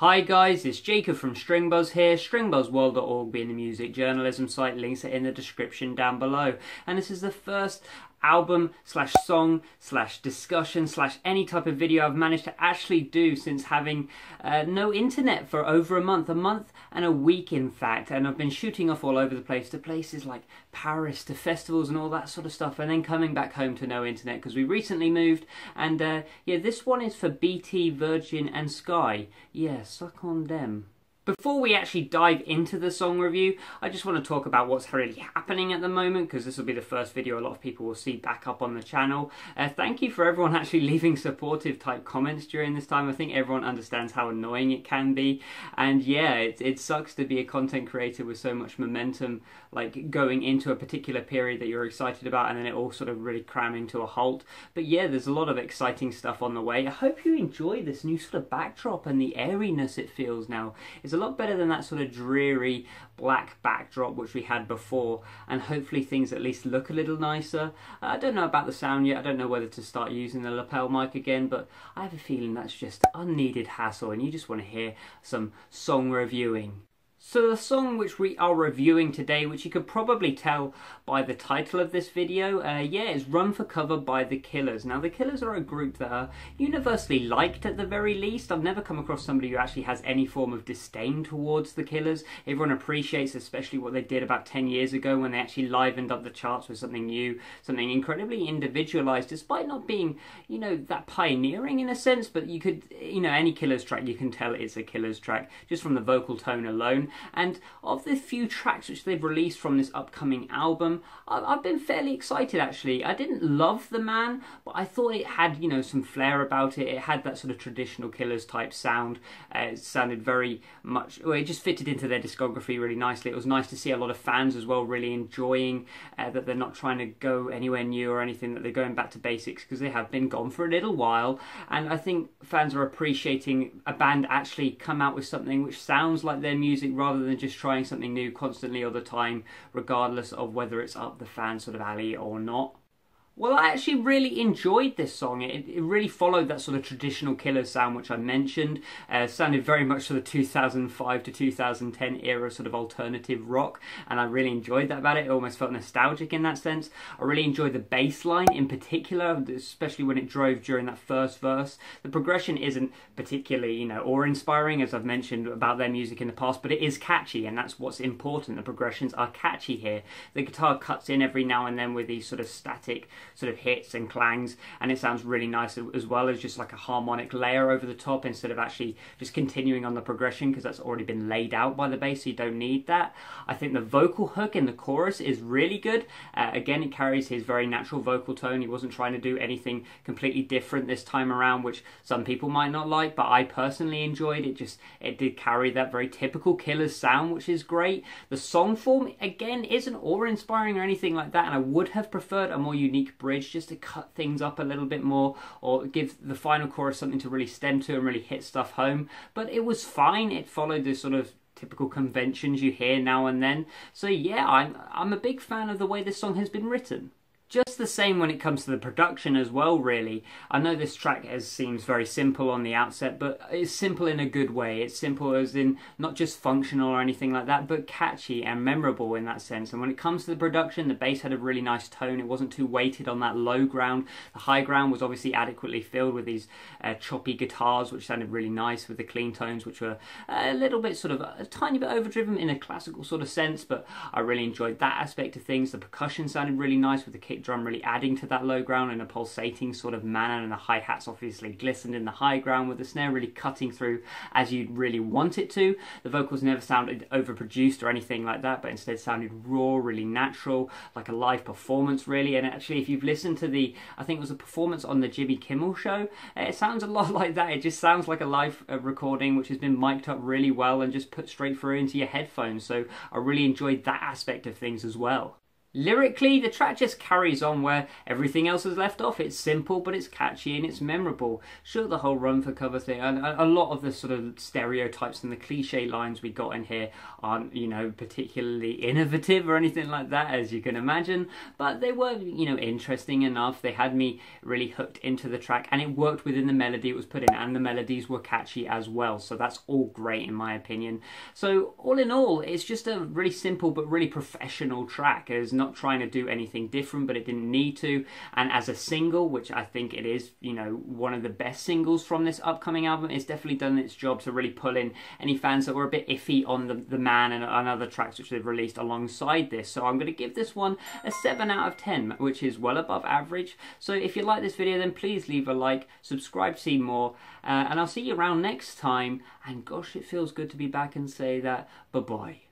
Hi guys, it's Jacob from Stringbuzz here, stringbuzzworld.org being the music journalism site, links are in the description down below. And this is the first album slash song slash discussion slash any type of video I've managed to actually do since having no internet for over a month and a week in fact, and I've been shooting off all over the place to places like Paris, to festivals and all that sort of stuff, and then coming back home to no internet because we recently moved. And yeah, this one is for BT, Virgin and Sky. Yeah, suck on them. Before we actually dive into the song review, I just want to talk about what's really happening at the moment, because this will be the first video a lot of people will see back up on the channel. Thank you for everyone actually leaving supportive type comments during this time. I think everyone understands how annoying it can be, and yeah, it sucks to be a content creator with so much momentum, like going into a particular period that you're excited about and then it all sort of really cramming to a halt. But yeah, there's a lot of exciting stuff on the way. I hope you enjoy this new sort of backdrop and the airiness it feels now. It's a lot better than that sort of dreary black backdrop which we had before, and hopefully things at least look a little nicer. I don't know about the sound yet. I don't know whether to start using the lapel mic again, but I have a feeling that's just unneeded hassle and you just want to hear some song reviewing. So the song which we are reviewing today, which you could probably tell by the title of this video, yeah, is Run for Cover by The Killers. Now, The Killers are a group that are universally liked at the very least. I've never come across somebody who actually has any form of disdain towards The Killers. Everyone appreciates especially what they did about 10 years ago when they actually livened up the charts with something new, something incredibly individualized, despite not being, you know, that pioneering in a sense, but you could, you know, any Killers track, you can tell it's a Killers track just from the vocal tone alone. And of the few tracks which they've released from this upcoming album, I've been fairly excited actually. I didn't love The Man, but I thought it had, you know, some flair about it. It had that sort of traditional Killers type sound. It sounded very much, well, it just fitted into their discography really nicely. It was nice to see a lot of fans as well really enjoying that they're not trying to go anywhere new or anything, that they're going back to basics, because they have been gone for a little while. And I think fans are appreciating a band actually come out with something which sounds like their music, rather than just trying something new constantly all the time, regardless of whether it's up the fan sort of alley or not. Well, I actually really enjoyed this song. It really followed that sort of traditional Killers sound which I mentioned. Sounded very much sort of 2005 to 2010 era sort of alternative rock, and I really enjoyed that about it. It almost felt nostalgic in that sense. I really enjoyed the bass line in particular, especially when it drove during that first verse. The progression isn't particularly, you know, awe-inspiring, as I've mentioned about their music in the past, but it is catchy, and that's what's important. The progressions are catchy here. The guitar cuts in every now and then with these sort of static sort of hits and clangs, and it sounds really nice, as well as just like a harmonic layer over the top instead of actually just continuing on the progression, because that's already been laid out by the bass, so you don't need that. I think the vocal hook in the chorus is really good. Again, it carries his very natural vocal tone. He wasn't trying to do anything completely different this time around, which some people might not like, but I personally enjoyed it. It did carry that very typical Killers sound, which is great. The song form, again, isn't awe-inspiring or anything like that, and I would have preferred a more unique bridge just to cut things up a little bit more, or give the final chorus something to really stem to and really hit stuff home. But it was fine. It followed the sort of typical conventions you hear now and then. So yeah, I'm a big fan of the way this song has been written. Just the same when it comes to the production as well, really. I know this track seems very simple on the outset, but it's simple in a good way. It's simple as in not just functional or anything like that, but catchy and memorable in that sense. And when it comes to the production, the bass had a really nice tone. It wasn't too weighted on that low ground. The high ground was obviously adequately filled with these choppy guitars, which sounded really nice, with the clean tones, which were a little bit sort of a tiny bit overdriven in a classical sort of sense, but I really enjoyed that aspect of things. The percussion sounded really nice, with the kick drum really adding to that low ground in a pulsating sort of manner, and the hi-hats obviously glistened in the high ground, with the snare really cutting through as you'd really want it to. The vocals never sounded overproduced or anything like that, but instead sounded raw, really natural, like a live performance really. And actually, if you've listened to I think it was a performance on the Jimmy Kimmel show, it sounds a lot like that. It just sounds like a live recording which has been mic'd up really well and just put straight through into your headphones. So I really enjoyed that aspect of things as well. Lyrically, the track just carries on where everything else has left off. It's simple, but it's catchy and it's memorable. Sure, the whole run for cover thing, and a lot of the sort of stereotypes and the cliche lines we got in here aren't, you know, particularly innovative or anything like that, as you can imagine, but they were, you know, interesting enough. They had me really hooked into the track, and it worked within the melody it was put in, and the melodies were catchy as well, so that's all great in my opinion. So all in all, it's just a really simple but really professional track. It's not trying to do anything different, but it didn't need to. And as a single, which I think it is, you know, one of the best singles from this upcoming album, it's definitely done its job to really pull in any fans that were a bit iffy on the Man and other tracks which they've released alongside this. So I'm going to give this one a 7 out of 10, which is well above average. So if you like this video, then please leave a like, subscribe to see more, and I'll see you around next time. And gosh, it feels good to be back and say that. Bye-bye.